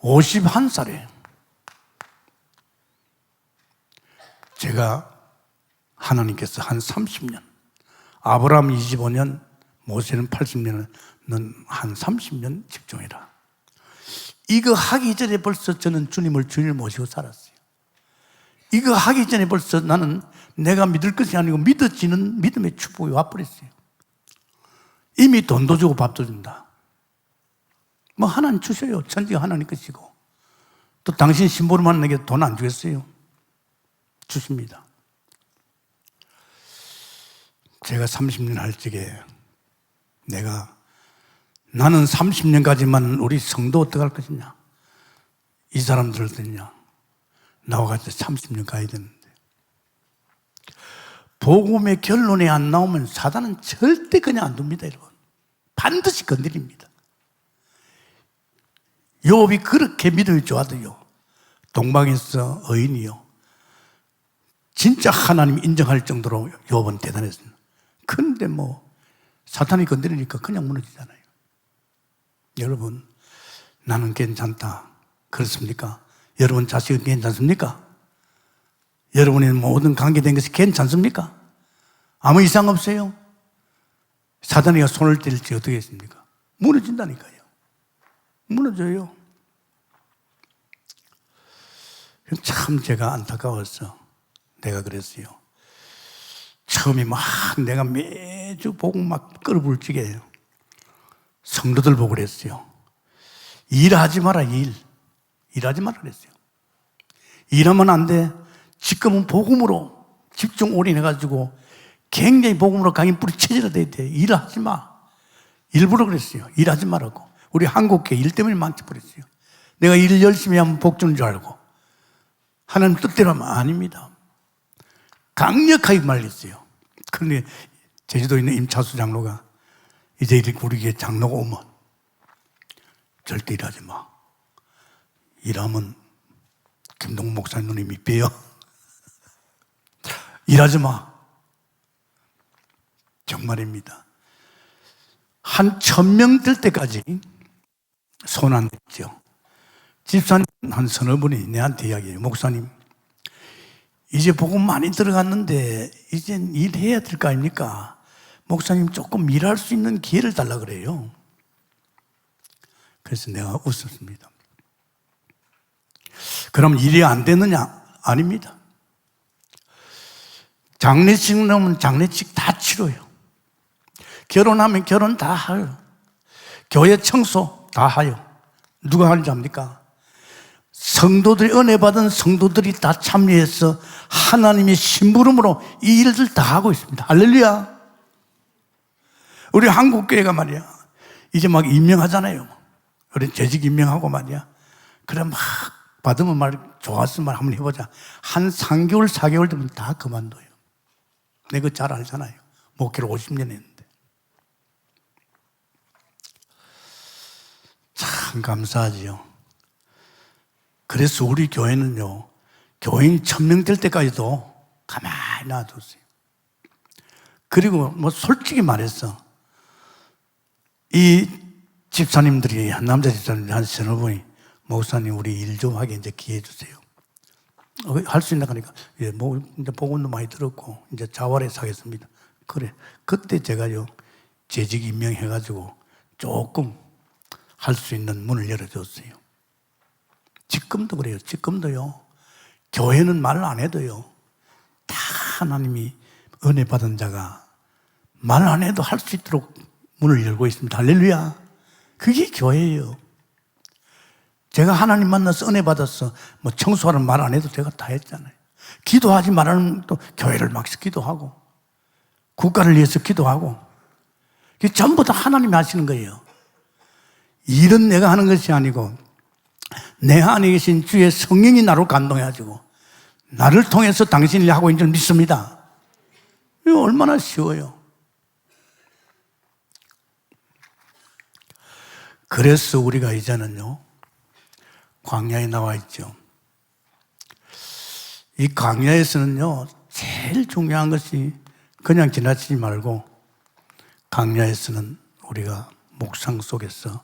51살에 제가 하나님께서 한 30년, 아브라함 25년, 모세는 80년은 한 30년 집중해라. 이거 하기 전에 벌써 저는 주님을 모시고 살았어요. 이거 하기 전에 벌써 나는 내가 믿을 것이 아니고 믿어지는 믿음의 축복이 와버렸어요. 이미 돈도 주고 밥도 준다. 하나님 주셔요. 천지가 하나님 것이고. 또 당신 심부름하는 에게 돈 안 주겠어요? 주십니다. 제가 30년 할 적에 나는 30년까지만 우리 성도 어떻게 할 것이냐? 이 사람들을 듣냐? 나와 같이 30년 가야 되는데. 복음의 결론이 안 나오면 사단은 절대 그냥 안 둡니다, 여러분. 반드시 건드립니다. 욥이 그렇게 믿음이 좋아도요, 동방에서 의인이요, 진짜 하나님 인정할 정도로 욥은 대단했습니다. 그런데 사탄이 건드리니까 그냥 무너지잖아요. 여러분, 나는 괜찮다. 그렇습니까? 여러분 자식은 괜찮습니까? 여러분의 모든 관계된 것이 괜찮습니까? 아무 이상 없어요? 사단이가 손을 뗄지 어떻게 했습니까? 무너진다니까요. 무너져요. 참 제가 안타까워서 내가 그랬어요. 처음에 내가 매주 보고 끌어부을 적에 성도들 보고 그랬어요. 일하지 마라, 일하지 마라 그랬어요. 일하면 안 돼. 지금은 복음으로 집중 올인해가지고 굉장히 복음으로 강인 뿌리 체질화 돼야 돼. 일하지 마. 일부러 그랬어요. 일하지 말라고. 우리 한국계 일 때문에 망쳐버렸어요. 내가 일 열심히 하면 복 주는 줄 알고. 하나님 뜻대로 하면 아닙니다. 강력하게 말렸어요. 그런데 제주도에 있는 임차수 장로가 이제 이렇게 우리 교회 장로가 오면 절대 일하지 마. 일하면 김동국 목사님 누님이 빼요. 일하지 마. 정말입니다. 한 1000명 될 때까지 손 안 댔죠. 집사님 한 서너 분이 내한테 이야기해요. 목사님, 이제 복음 많이 들어갔는데 이젠 일해야 될 거 아닙니까? 목사님 조금 일할 수 있는 기회를 달라 그래요. 그래서 내가 웃었습니다. 그럼 일이 안 되느냐? 아닙니다. 장례식 나오면 장례식 다 치러요. 결혼하면 결혼 다 해요. 교회 청소 다 해요. 누가 하는지 압니까? 성도들이, 은혜 받은 성도들이 다 참여해서 하나님의 심부름으로 이 일을 다 하고 있습니다. 할렐루야. 우리 한국교회가 말이야, 이제 막 임명하잖아요. 우리 재직 임명하고 말이야. 그래 막 받으면 말 좋았으면 말 한번 해보자. 한 3개월, 4개월 되면 다 그만둬요. 내가 그거 잘 알잖아요. 목회를 50년 했는데. 참 감사하지요. 그래서 우리 교회는요, 교인 1000명 될 때까지도 가만히 놔뒀어요. 그리고 뭐 솔직히 말해서 이 집사님들이, 남자 집사님들이 한 서너 분이 목사님 우리 일 좀 하게 이제 기회 주세요. 할 수 있나 하니까 예, 뭐 이제 복음도 많이 들었고 이제 자활해서 하겠습니다. 그래. 그때 제가요 재직 임명해가지고 조금 할 수 있는 문을 열어줬어요. 지금도 그래요. 지금도요. 교회는 말 안 해도요. 다 하나님이 은혜 받은 자가 말 안 해도 할 수 있도록 문을 열고 있습니다. 할렐루야. 그게 교회예요. 제가 하나님 만나서 은혜 받았어. 뭐 청소하는 말 안 해도 제가 다 했잖아요. 기도하지 말라는 또 교회를 막 기도하고 국가를 위해서 기도하고 그게 전부 다 하나님이 하시는 거예요. 일은 내가 하는 것이 아니고 내 안에 계신 주의 성령이 나로 감동해가지고 나를 통해서 당신이 하고 있는 줄 믿습니다. 이거 얼마나 쉬워요. 그래서 우리가 이제는요 광야에 나와 있죠. 이 광야에서는요 제일 중요한 것이 그냥 지나치지 말고 광야에서는 우리가 묵상 속에서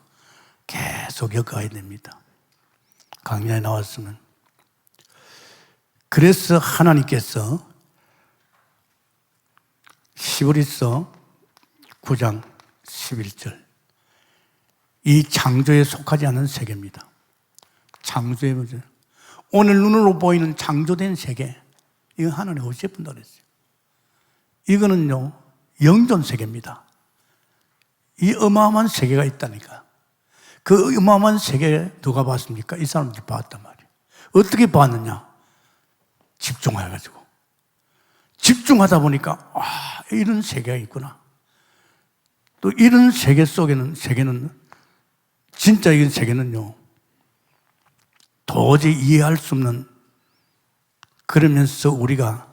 계속 겪어야 됩니다. 광야에 나왔으면. 그래서 하나님께서 히브리서 9장 11절 이 창조에 속하지 않은 세계입니다. 창조의 문제. 오늘 눈으로 보이는 창조된 세계, 이건 하나님 없이 분다 그랬어요. 이거는요, 영존 세계입니다. 이 어마어마한 세계가 있다니까. 그 어마어마한 세계 누가 봤습니까? 이 사람들이 봤단 말이에요. 어떻게 봤느냐? 집중해가지고. 집중하다 보니까, 아, 이런 세계가 있구나. 또 이런 세계는 진짜 이 세계는요, 도저히 이해할 수 없는, 그러면서 우리가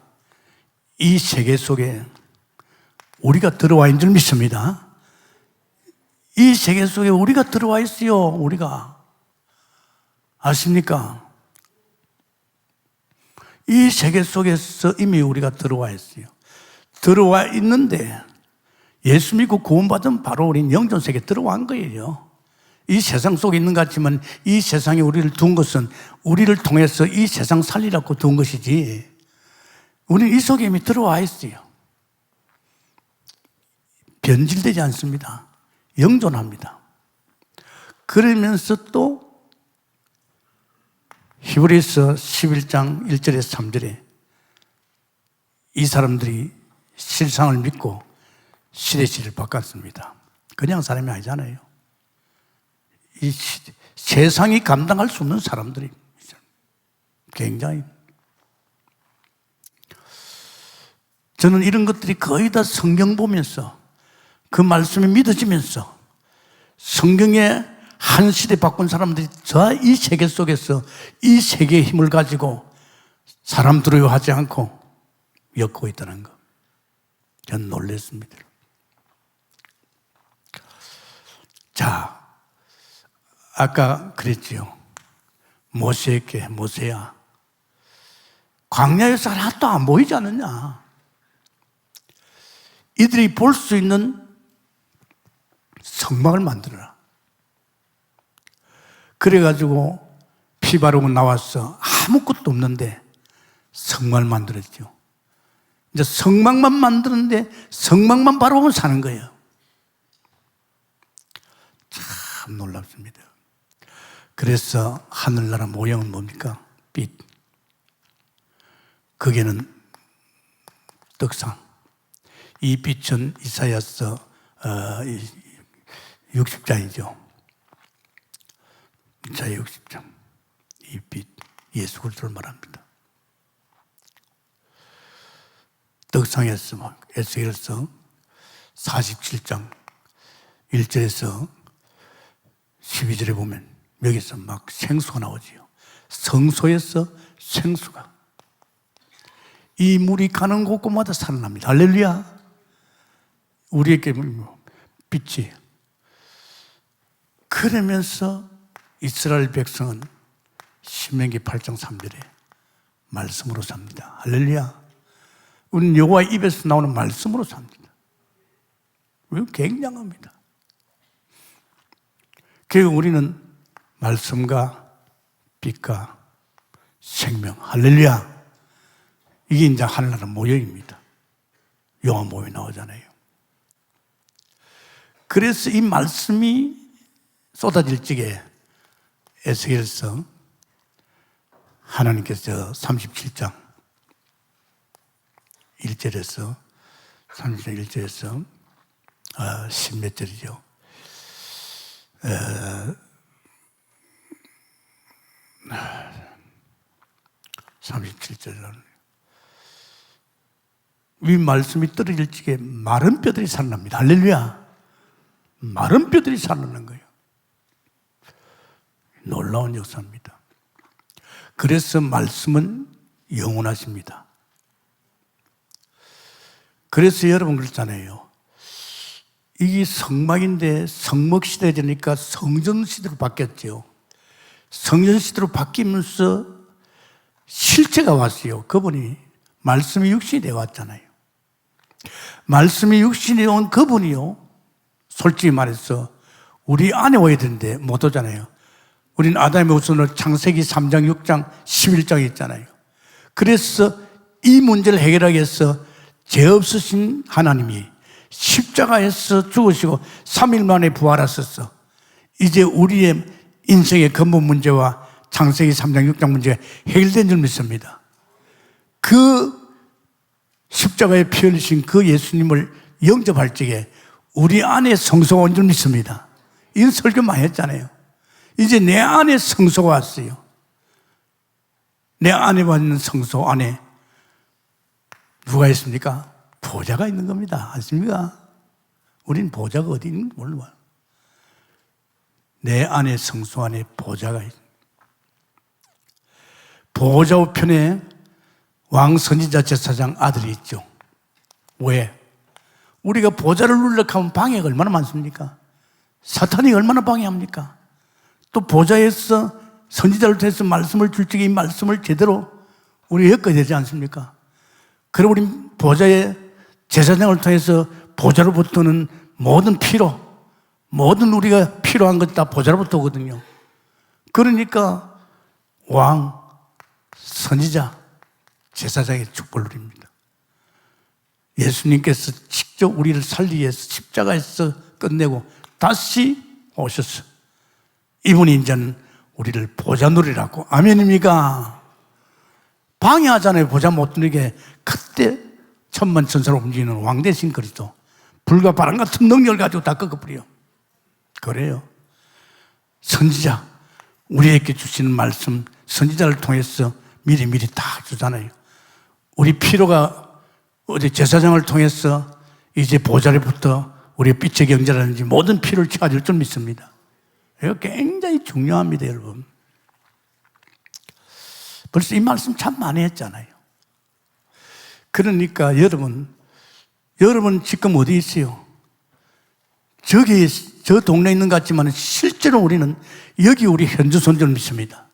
이 세계 속에 우리가 들어와 있는 줄 믿습니다. 이 세계 속에 우리가 들어와 있어요. 우리가. 아십니까? 이 세계 속에서 이미 우리가 들어와 있어요. 들어와 있는데 예수 믿고 구원받은 바로 우리는 영존 세계에 들어간 거예요. 이 세상 속에 있는 것 같지만 이 세상에 우리를 둔 것은 우리를 통해서 이 세상 살리라고 둔 것이지 우리는 이 속에 이미 들어와 있어요. 변질되지 않습니다. 영존합니다. 그러면서 또 히브리서 11장 1절에서 3절에 이 사람들이 실상을 믿고 시대시를 바꿨습니다. 그냥 사람이 아니잖아요. 이 세상이 감당할 수 없는 사람들이 굉장히, 저는 이런 것들이 거의 다 성경 보면서 그 말씀이 믿어지면서 성경의 한 시대 바꾼 사람들이 저 이 세계 속에서 이 세계의 힘을 가지고 사람 두려워하지 않고 엮고 있다는 거, 저는 놀랐습니다. 자, 아까 그랬지요. 모세에게, 모세야, 광야에서 하나도 안 보이지 않느냐? 이들이 볼 수 있는 성막을 만들어라. 그래가지고 피 바르고 나와서 아무것도 없는데 성막을 만들었죠. 이제 성막만 만드는데 성막만 바라보면 사는 거예요. 참 놀랍습니다. 그래서 하늘나라 모양은 뭡니까? 빛. 극에는 떡상. 이 빛은 이사야서 60장이죠. 이사야 60장. 이 빛, 예수 그리스도를 말합니다. 떡상에서 막 에스겔서 47장 1절에서 12절에 보면 여기서 막 생수가 나오지요. 성소에서 생수가. 이 물이 가는 곳곳마다 살아납니다. 할렐루야. 우리에게 빛이. 그러면서 이스라엘 백성은 신명기 8장 3절에 말씀으로 삽니다. 할렐루야. 우리는 여호와 입에서 나오는 말씀으로 삽니다. 굉장합니다. 결국 우리는 말씀과 빛과 생명, 할렐루야. 이게 이제 하늘나라 모형입니다. 영화 모형이 나오잖아요. 그래서 이 말씀이 쏟아질 적에 에스겔서 하나님께서 37장 1절에서 37장 1절에서 10몇 절이죠. 37절은 이 말씀이 떨어질 적에 마른 뼈들이 살아납니다. 할렐루야. 마른 뼈들이 살아나는 거예요. 놀라운 역사입니다. 그래서 말씀은 영원하십니다. 그래서 여러분 그렇잖아요. 이게 성막인데 성막시대가 되니까 성전시대로 바뀌었죠. 성전시대로 바뀌면서 실체가 왔어요. 그분이 말씀이 육신이 되어 왔잖아요. 말씀이 육신이 온 그분이요. 솔직히 말해서 우리 안에 와야 되는데 못 오잖아요. 우리는 아담의 후손으로 창세기 3장, 6장, 11장에 있잖아요. 그래서 이 문제를 해결하기 위해서 죄 없으신 하나님이 십자가에서 죽으시고 3일 만에 부활하셨어. 이제 우리의 인생의 근본 문제와 창세기 3장, 6장 문제가 해결된 줄 믿습니다. 그 십자가에 피 흘리신 그 예수님을 영접할 적에 우리 안에 성소가 온 줄 믿습니다. 이런 설교 많이 했잖아요. 이제 내 안에 성소가 왔어요. 내 안에 왔는 성소 안에 누가 있습니까? 보좌가 있는 겁니다. 아십니까? 우린 보좌가 어디 있는지 몰라요. 내 안에 성소 안에 보좌가 있습니다. 보좌 우편에 왕 선지자 제사장 아들이 있죠. 왜? 우리가 보좌를 누르려고 하면 방해가 얼마나 많습니까? 사탄이 얼마나 방해합니까? 또 보좌에서 선지자를 통해서 말씀을 줄 적에 이 말씀을 제대로 우리가 엮어야 되지 않습니까? 그리고 우리 보좌의 제사장을 통해서 보좌로부터는 모든 피로, 모든 우리가 필요한 것 다 보좌로부터 오거든요. 그러니까 왕, 선지자, 제사장의 축복을 누립니다. 예수님께서 직접 우리를 살리기 위해서 십자가에서 끝내고 다시 오셨어. 이분이 이제는 우리를 보좌 누리라고. 아멘입니까? 방해하잖아요. 보좌 못 누리게. 그때 천만 천사로 움직이는 왕 대신 그리스도. 불과 바람 같은 능력을 가지고 다 꺾어버려. 그래요. 선지자, 우리에게 주시는 말씀, 선지자를 통해서 미리 다 주잖아요. 우리 필요가 어디 제사장을 통해서 이제 보좌로부터 우리의 빛의 경제라든지 모든 필요를 채워줄 줄 믿습니다. 이거 굉장히 중요합니다, 여러분. 벌써 이 말씀 참 많이 했잖아요. 그러니까 여러분 지금 어디 있어요? 저 동네에 있는 것 같지만 실제로 우리는 여기 우리 현주 손주를 믿습니다.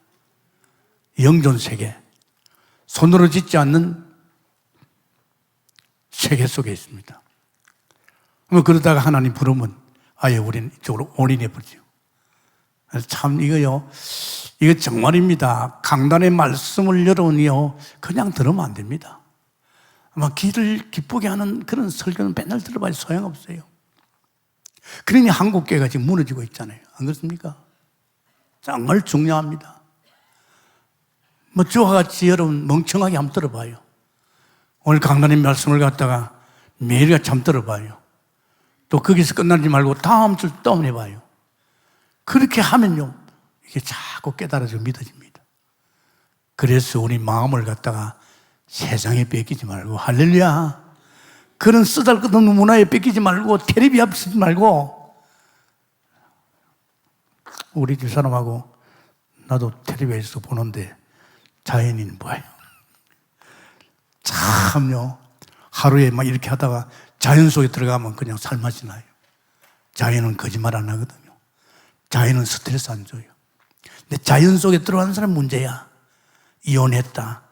영존 세계. 손으로 짓지 않는 세계 속에 있습니다. 그러다가 하나님 부르면 아예 우리는 이쪽으로 올인해버리죠. 참 이거 정말입니다. 강단의 말씀을 여러분이요 그냥 들으면 안 됩니다. 아마 귀를 기쁘게 하는 그런 설교는 맨날 들어봐야 소용없어요. 그러니 한국교회가 지금 무너지고 있잖아요. 안 그렇습니까? 정말 중요합니다. 저와 같이 여러분 멍청하게 한번 들어봐요. 오늘 강단의 말씀을 갖다가 매일같이 한번 들어봐요. 또 거기서 끝나지 말고 다음 줄 떠올려봐요. 그렇게 하면요 이게 자꾸 깨달아지고 믿어집니다. 그래서 우리 마음을 갖다가 세상에 뺏기지 말고, 할렐루야, 그런 쓰잘것없는 문화에 뺏기지 말고, 텔레비 앞에 서지 말고. 우리 집사람하고 나도 텔레비에서 보는데 자연인 뭐예요? 참요, 하루에 막 이렇게 하다가 자연 속에 들어가면 그냥 살맛이 나요. 자연은 거짓말 안 하거든요. 자연은 스트레스 안 줘요. 근데 자연 속에 들어가는 사람 문제야. 이혼했다,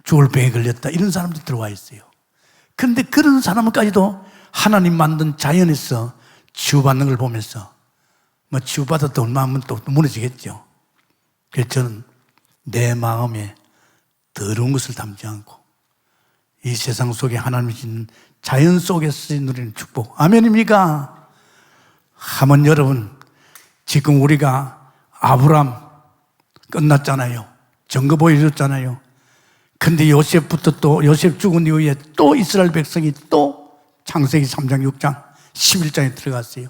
죽을 병에 걸렸다, 이런 사람도 들어와 있어요. 그런데 그런 사람까지도 하나님 만든 자연에서 치유받는 걸 보면서 뭐 치유받았다 얼마면 또 무너지겠죠. 그래서 저는 내 마음에 더러운 것을 담지 않고 이 세상 속에 하나님이 주신 자연 속에서 누리는 축복, 아멘입니까? 하면 여러분, 지금 우리가 아브람 끝났잖아요. 증거 보여줬잖아요. 근데 요셉부터 또 요셉 죽은 이후에 또 이스라엘 백성이 또 창세기 3장 6장 11장에 들어갔어요.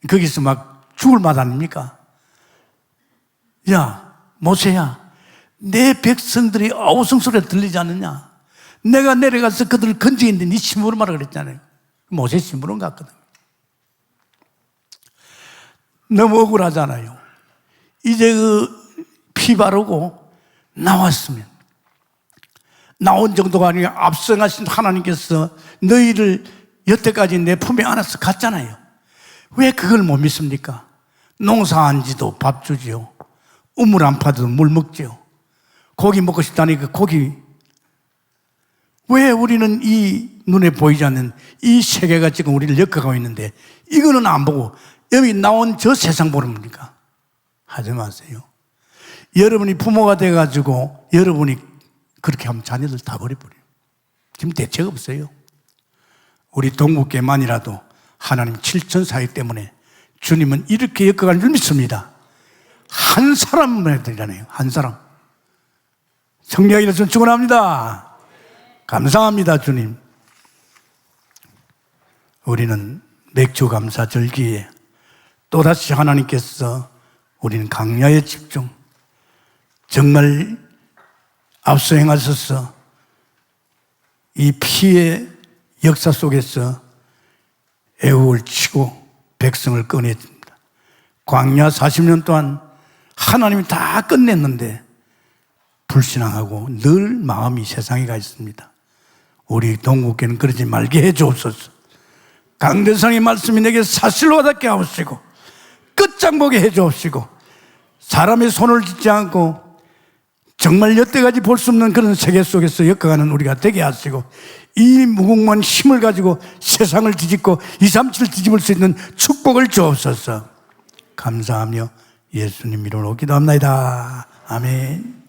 거기서 막 죽을 맛 아닙니까? 야 모세야, 내 백성들이 아우성 소리가 들리지 않느냐? 내가 내려가서 그들을 건지겠는데 네 심부름 하라 그랬잖아요. 모세 심부름 같거든. 너무 억울하잖아요. 이제 그 피 바르고 나왔으면, 나온 정도가 아니라 앞서가신 하나님께서 너희를 여태까지 내 품에 안아서 갔잖아요. 왜 그걸 못 믿습니까? 농사 안 지도 밥 주지요. 우물 안 파도 물 먹지요. 고기 먹고 싶다니까 고기. 왜 우리는 이 눈에 보이지 않는 이 세계가 지금 우리를 엮어가고 있는데 이거는 안 보고 여기 나온 저 세상 보는 겁니까? 하지 마세요. 여러분이 부모가 돼가지고 여러분이 그렇게 하면 자녀들 다 버려버려요. 지금 대책 없어요. 우리 동국계만이라도 하나님 7천사역 때문에 주님은 이렇게 엮어가는 줄 믿습니다. 한 사람만 되잖아요. 한 사람. 성령이 저는 축원합니다. 감사합니다, 주님. 우리는 맥주 감사 절기에 또다시 하나님께서 우리는 강야에 집중, 정말 앞서 행하셔서 이 피의 역사 속에서 애국을 치고 백성을 꺼냈습니다. 광야 40년 동안 하나님이 다 끝냈는데 불신앙하고 늘 마음이 세상에 가 있습니다. 우리 동국교는 그러지 말게 해 주옵소서. 강대상의 말씀이 내게 사실로 와닿게 하옵시고 끝장 보게 해 주옵시고 사람의 손을 짓지 않고 정말 여태까지 볼 수 없는 그런 세계 속에서 엮어가는 우리가 되게 하시고 이 무궁무한 힘을 가지고 세상을 뒤집고 237 뒤집을 수 있는 축복을 주옵소서. 감사하며 예수님 이름으로 기도합니다. 아멘.